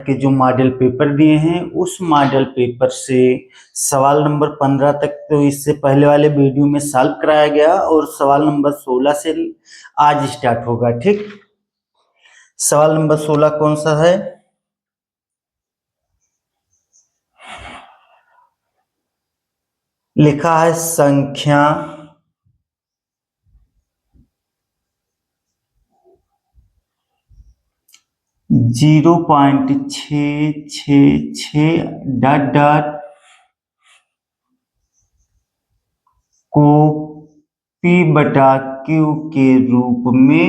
के जो model paper दिए हैं उस मॉडल पेपर से सवाल नंबर 15 तक तो इससे पहले वाले वीडियो में सॉल्व कराया गया और सवाल नंबर 16 से आज स्टार्ट होगा। ठीक, सवाल नंबर 16 कौन सा है? लिखा है संख्या 0.666 ... को P/Q के रूप में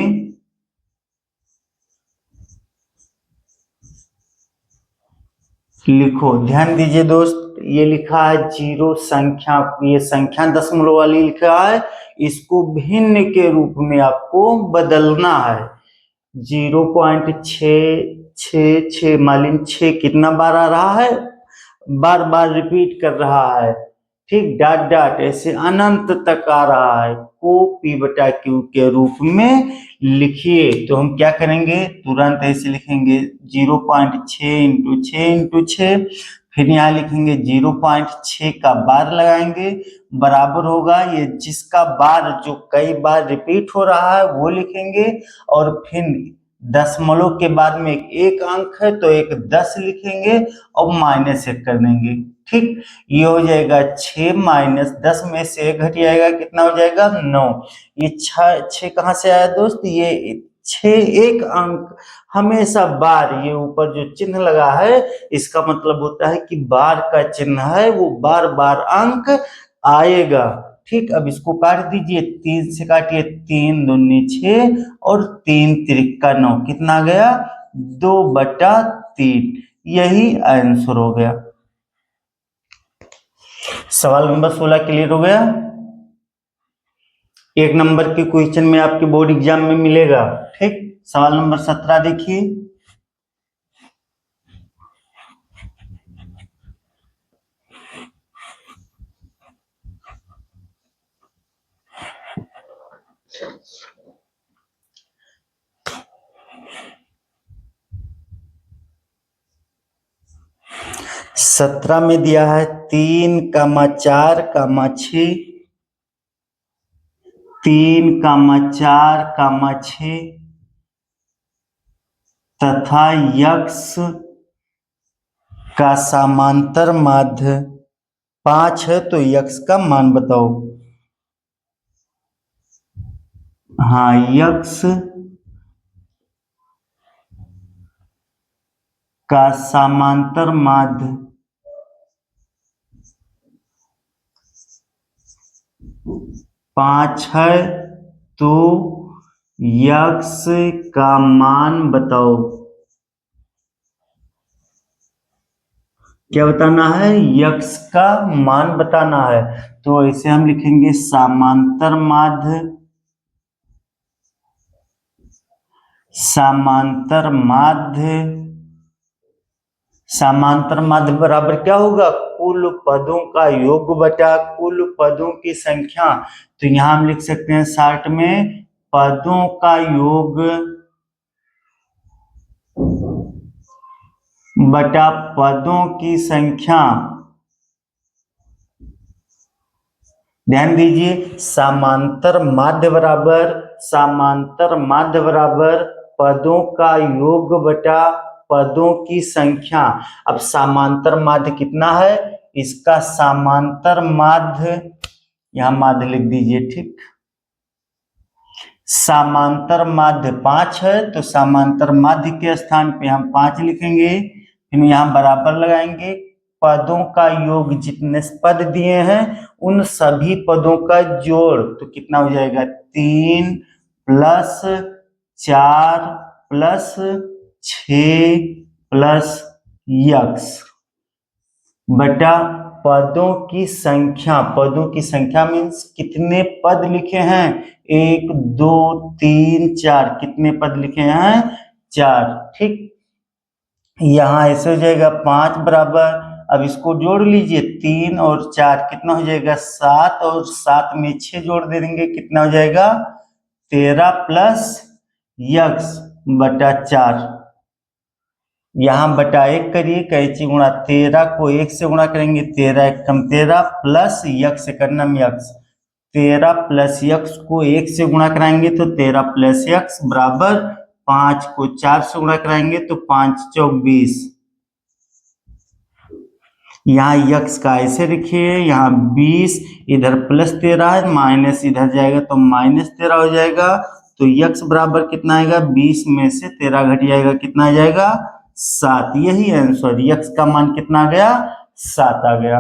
लिखो। ध्यान दीजिए दोस्त, ये लिखा है जीरो संख्या, ये संख्या दशमलव वाली लिखा है, इसको भिन्न के रूप में आपको बदलना है। 0.666 मालिन 6 कितना बार आ रहा है, बार बार रिपीट कर रहा है। ठीक, डॉट डॉट ऐसे अनंत तक आ रहा है, को P/Q के रूप में लिखिए। तो हम क्या करेंगे, तुरंत ऐसे लिखेंगे 0.6 × 6 × 6, फिर यहाँ लिखेंगे 0.6 का बार लगाएंगे, बराबर होगा ये जिसका बार जो कई बार रिपीट हो रहा है वो लिखेंगे, और फिर दशमलव के बाद में एक अंक है तो एक 10 लिखेंगे और -1 कर देंगे। ठीक, ये हो जाएगा 6 - 10 में से 1 घट जाएगा, कितना हो जाएगा 9। ये 6 कहाँ से आया दोस्त, ये 6 एक अंक हमेशा बार, ये ऊपर जो चिन्ह लगा है इसका मतलब होता है कि बार का चिन्ह है वो बार बार अंक आएगा। ठीक, अब इसको काट दीजिए, 3 से काटिए, 3 दूनी 6 और 3 तिरिका 9, कितना आ गया 2/3। यही आंसर हो गया। सवाल नंबर 16 क्लियर हो गया। 1 नंबर के क्वेश्चन में आपके बोर्ड एग्जाम में मिलेगा। ठीक, सवाल नंबर 17 देखिए। सत्रह में दिया है 3, 4, 6, 3, 4, 6 तथा यक्स का समांतर माध्य 5 है, तो यक्स का मान बताओ। हाँ, यक्स का समांतर माध्य 5 है, तो यक्स का मान बताओ। क्या बताना है, यक्स का मान बताना है। तो ऐसे हम लिखेंगे समांतर माध्य, समांतर माध्य, समांतर माध्य बराबर क्या होगा, कुल पदों का योग बटा कुल पदों की संख्या। तो यहां हम लिख सकते हैं शॉर्ट में पदों का योग बटा पदों की संख्या। ध्यान दीजिए, समांतर माध्य बराबर पदों का योग बटा पदों की संख्या। अब समांतर माध्य कितना है, इसका समांतर माध्य यहां माध्य लिख दीजिए। ठीक, समांतर माध्य 5 है, तो समांतर माध्य के स्थान पे हम 5 लिखेंगे, फिर यहां बराबर लगाएंगे, पदों का योग जितने पद दिए हैं उन सभी पदों का जोड़, तो कितना हो जाएगा 3 + 4 + 6 + यक्स बटा पदों की संख्या। पदों की संख्या मीन्स कितने पद लिखे हैं, 1 2 3 4, कितने पद लिखे हैं 4। ठीक, यहां ऐसे हो जाएगा 5 बराबर, अब इसको जोड़ लीजिए, 3 और 4 कितना हो जाएगा 7, और 7 में 6 जोड़ दे देंगे, कितना हो जाएगा 13 + यक्स बटा 4। यहाँ बटा 1 करिए, कैंची गुणा 13 को 1 से गुणा करेंगे, 13 1 कम 13 प्लस यक्स से करना यक्स, 13 प्लस यक्स को 1 से गुणा कराएंगे तो 13 प्लस यक्स बराबर 5 को 4 से गुणा कराएंगे तो 5 चौक 20। यहाँ यक्स का ऐसे लिखिए, यहाँ 20 इधर प्लस 13 है, माइनस इधर जाएगा तो माइनस 13 हो जाएगा। तो यक्स बराबर कितना आएगा, 20 में से 13 घट जाएगा, कितना आ जाएगा 7। यही आंसर, यक्स का मान कितना आ गया, 7 आ गया।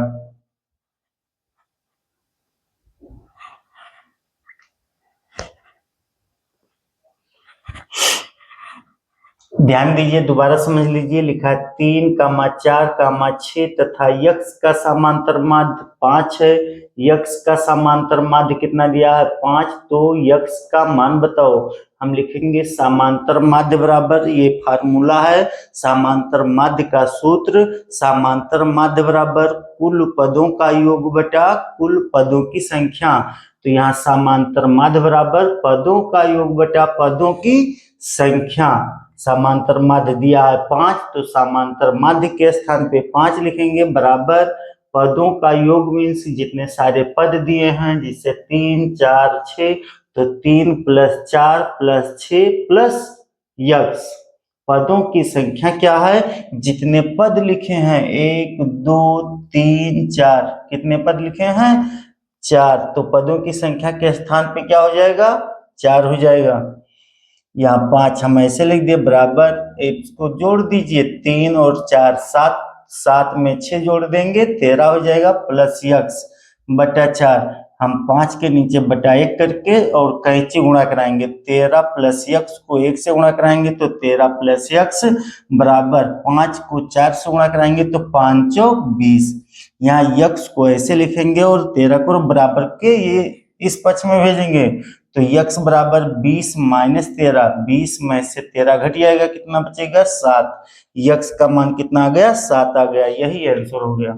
ध्यान दीजिए, दोबारा समझ लीजिए, लिखा है 3, 4, 6 तथा यक्स का समांतर माध्य 5 है। यक्स का समांतर माध्य कितना दिया है, 5। तो यक्स का मान बताओ। हम लिखेंगे समांतर माध्य बराबर, ये फार्मूला है समांतर माध्य का सूत्र, समांतर माध्य बराबर कुल पदों का योग बटा कुल पदों की संख्या। तो यहाँ समांतर माध्य बराबर पदों का योग बटा पदों की संख्या। समांतर माध्य दिया है 5, तो समांतर माध्य के स्थान पे 5 लिखेंगे, बराबर पदों का योग मीन्स जितने सारे पद दिए हैं, जिससे 3, 4, 6, तो 3 प्लस 4 प्लस 6 प्लस यक्स। पदों की संख्या क्या है, जितने पद लिखे हैं 1 2 3 4, कितने पद लिखे हैं 4, तो पदों की संख्या के स्थान पे क्या हो जाएगा, 4 हो जाएगा। यहाँ 5 हम ऐसे लिख दिए, बराबर इसको जोड़ दीजिए, 3 और 4 7, 7 में 6 जोड़ देंगे 13 हो जाएगा, प्लस यक्स बटा 4। हम 5 के नीचे बटा 1 करके और कैंची गुणा कराएंगे, 13 प्लस यक्स को 1 से गुणा कराएंगे तो 13 प्लस यक्स बराबर 5 को 4 से गुणा कराएंगे तो 5 चौक 20। यहाँ यक्स को ऐसे लिखेंगे और 13 को बराबर के ये इस पक्ष में भेजेंगे, तो यक्स बराबर 20 माइनस 13, 20 में से 13 घट जाएगा, कितना बचेगा 7। यक्स का मान कितना आ गया, 7 आ गया। यही आंसर हो गया।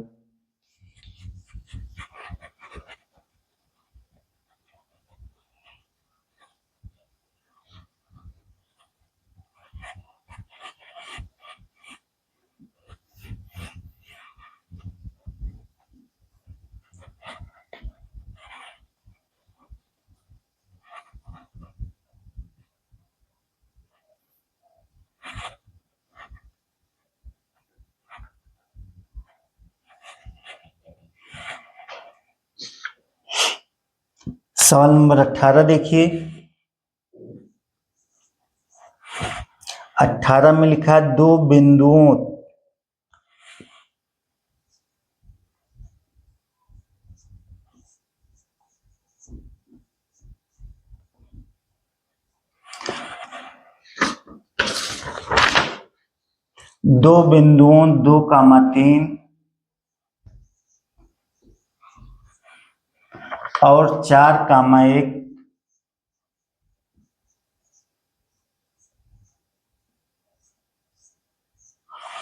सवाल नंबर 18 देखिए, 18 में लिखा है दो बिंदुओं दो बिंदुओं 2,3 और 4,1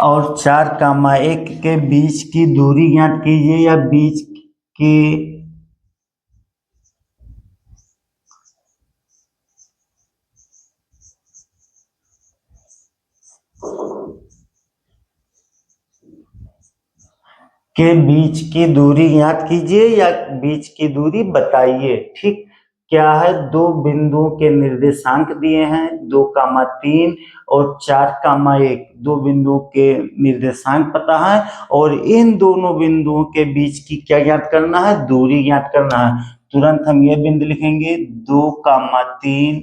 और 4,1 के बीच की दूरी ज्ञात कीजिए, या बीच के बीच की दूरी ज्ञात कीजिए या बीच की दूरी बताइए। ठीक, क्या है, दो बिंदुओं के निर्देशांक दिए हैं 2,3 और 4,1, दो बिंदुओं के निर्देशांक पता है और इन दोनों बिंदुओं के बीच की क्या ज्ञात करना है, दूरी ज्ञात करना है। तुरंत हम ये बिंदु लिखेंगे 2,3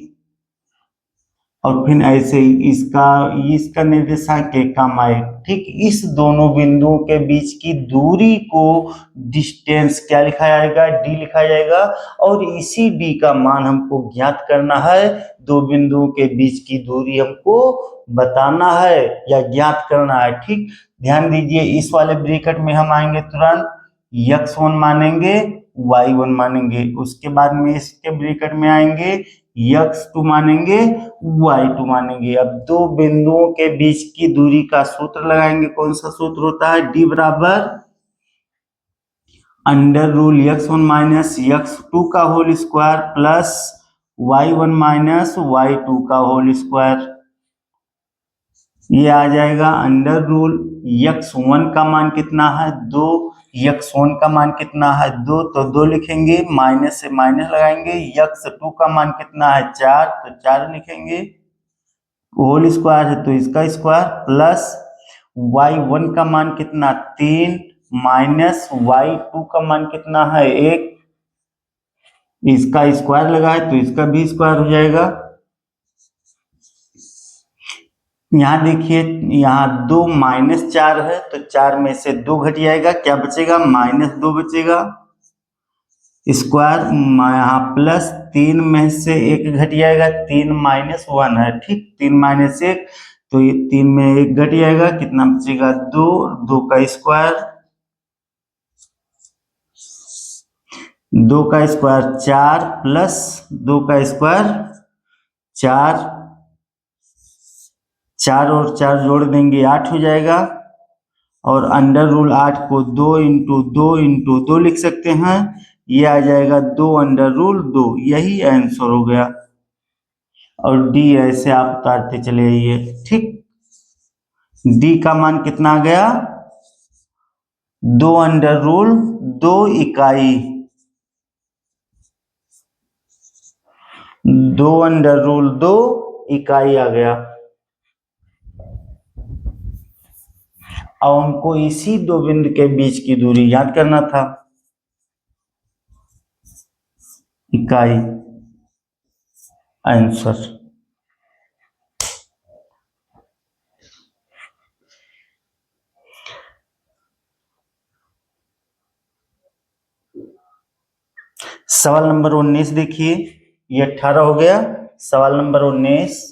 और फिर ऐसे ही इसका निर्देशांक 1,1। ठीक, इस दोनों बिंदुओं के बीच की दूरी को डिस्टेंस क्या लिखा जाएगा, डी लिखा जाएगा, और इसी डी का मान हमको ज्ञात करना है। दो बिंदुओं के बीच की दूरी हमको बताना है या ज्ञात करना है। ठीक, ध्यान दीजिए, इस वाले ब्रैकेट में हम आएंगे तुरंत x1 मानेंगे, y1 मानेंगे, उसके बाद में इसके ब्रैकेट में आएंगे x2 मानेंगे, y2 मानेंगे। अब दो बिंदुओं के बीच की दूरी का सूत्र लगाएंगे, कौन सा सूत्र होता है, d बराबर under rule x1 minus x2 का whole square plus y1 minus y2 का होल स्क्वायर। ये आ जाएगा अंडर रूल x1 का मान कितना है 2, x1 का मान कितना है 2, तो 2 लिखेंगे, माइनस से माइनस लगाएंगे। x2 का मान कितना है 4, तो 4 लिखेंगे, होल स्क्वायर है तो इसका स्क्वायर, प्लस y1 का मान कितना 3, माइनस y2 का मान कितना है 1, इसका स्क्वायर लगाए तो इसका भी स्क्वायर हो जाएगा। यहाँ देखिए, यहाँ 2 माइनस 4 है तो 4 में से 2 घट जाएगा, क्या बचेगा -2 बचेगा, स्क्वायर यहाँ प्लस 3 में से 1 घट जाएगा, 3 - 1 है, ठीक, 3 - 1 तो ये 3 में 1 घट जाएगा, कितना बचेगा 2, 2 का स्क्वायर, 2 का स्क्वायर 4 प्लस 2 का स्क्वायर 4, 4 और 4 जोड़ देंगे 8 हो जाएगा, और अंडर रूल 8 को 2 इंटू 2 इंटू 2 लिख सकते हैं, ये आ जाएगा 2 अंडर रूल 2, यही आंसर हो गया। और डी ऐसे आप उतारते चले आइए, ठीक। डी का मान कितना आ गया 2 अंडर रूल 2 इकाई, 2 अंडर रूल 2 इकाई आ गया। अब हमको इसी दो बिंदु के बीच की दूरी याद करना था, इकाई, आंसर। सवाल नंबर 19 देखिए, ये 18 हो गया, सवाल नंबर 19,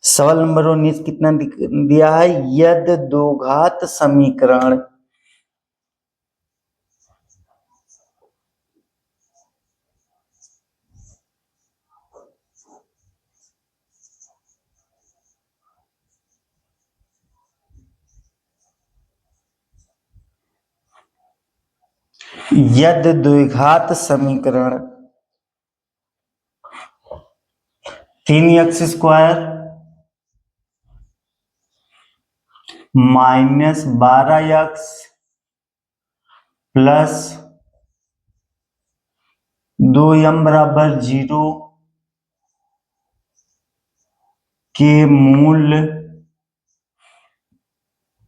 सवाल नंबर 19 कितना दिया है, यद द्विघात समीकरण यद द्विघात समीकरण 3x² -12x प्लस 2m = 0 के मूल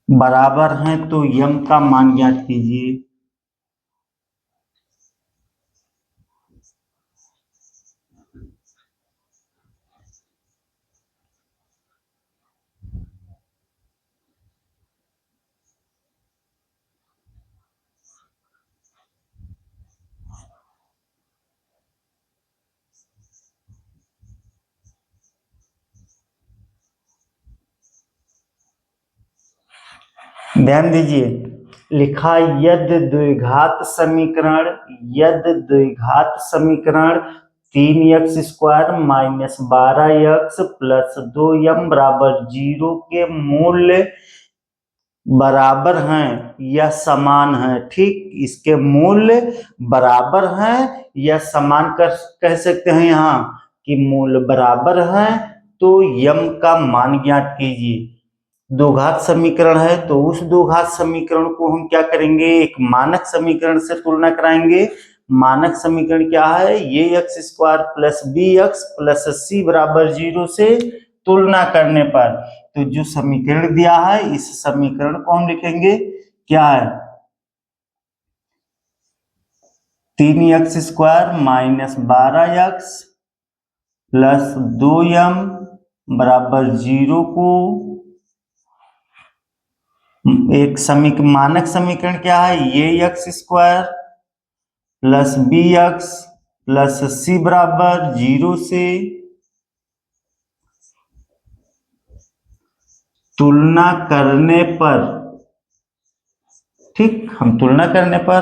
बराबर हैं, तो m का मान ज्ञात कीजिए। ध्यान दीजिए, लिखा यद द्विघात समीकरण, यद द्विघात समीकरण 3x² -12x प्लस 2m = 0 के मूल्य बराबर हैं या समान हैं, ठीक, इसके मूल्य बराबर हैं या समान कह सकते हैं यहाँ कि मूल्य बराबर हैं, तो m का मान ज्ञात कीजिए। द्विघात समीकरण है तो उस द्विघात समीकरण को हम क्या करेंगे, एक मानक समीकरण से तुलना कराएंगे। मानक समीकरण क्या है, ये x² plus bx plus c = 0 से तुलना करने पर, तो जो समीकरण दिया है इस समीकरण को हम लिखेंगे, क्या है 3x² -12x प्लस 2m बराबर 0 को एक मानक समीकरण क्या है, ये X square plus B X plus C बराबर 0 से तुलना करने पर, ठीक, हम तुलना करने पर,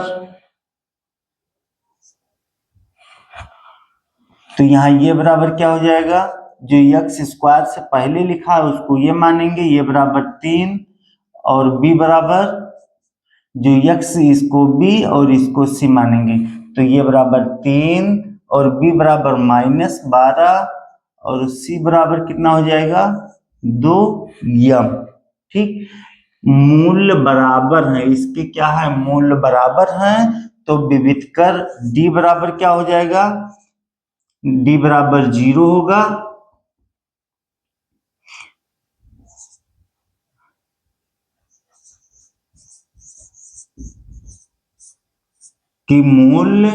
तो यहाँ ये बराबर क्या हो जाएगा, जो एक्स स्क्वायर से पहले लिखा है उसको ये मानेंगे, ये बराबर 3, और b बराबर जो x इसको b और इसको c मानेंगे, तो ये बराबर 3 और b बराबर -12 और c बराबर कितना हो जाएगा 2 यम। ठीक, मूल्य बराबर है, इसके क्या है, मूल्य बराबर है, तो विविध कर d बराबर क्या हो जाएगा, d बराबर 0 होगा, कि मूल्य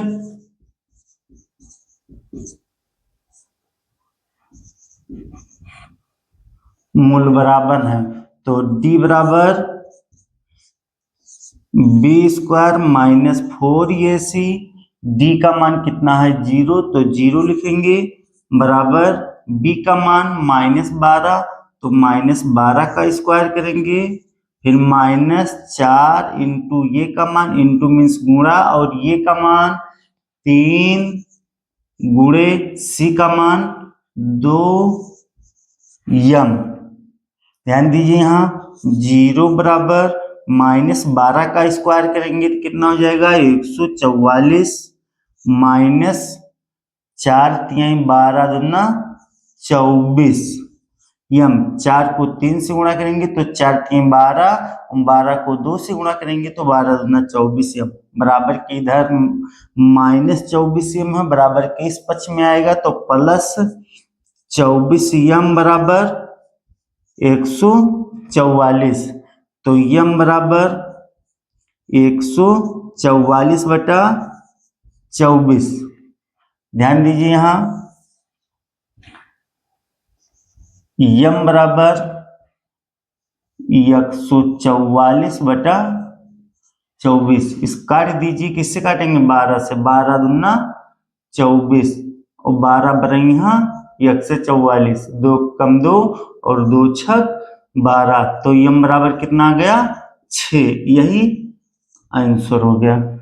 बराबर है, तो d बराबर b² -4ac, d का मान कितना है 0, तो 0 लिखेंगे, बराबर b का मान -12, तो -12 का स्क्वायर करेंगे, फिर -4 इंटू ये का मान, इंटू मीन्स गुणा, और ये का मान 3 गुणे c का मान 2 यम। ध्यान दीजिए यहाँ 0 बराबर -12 का स्क्वायर करेंगे तो कितना हो जाएगा 144 माइनस 4 3 12 दूना 24 यम। 4 को 3 से गुणा करेंगे तो 4 3 12, 12 को 2 से गुणा करेंगे तो 12 दूना 24 यम, बराबर के इधर -24 यम है, बराबर के इस पक्ष में आएगा तो प्लस 24 यम बराबर 144, तो यम बराबर 144/24। ध्यान दीजिए यहाँ यम बराबर 144/24, इस काट दीजिए, किससे काटेंगे 12 से, 12 दूना 24 और 12 बनेंगे यहाँ 144, 2 कम 2 और 2 छक 12, तो यम बराबर कितना आ गया 6, यही आंसर हो गया।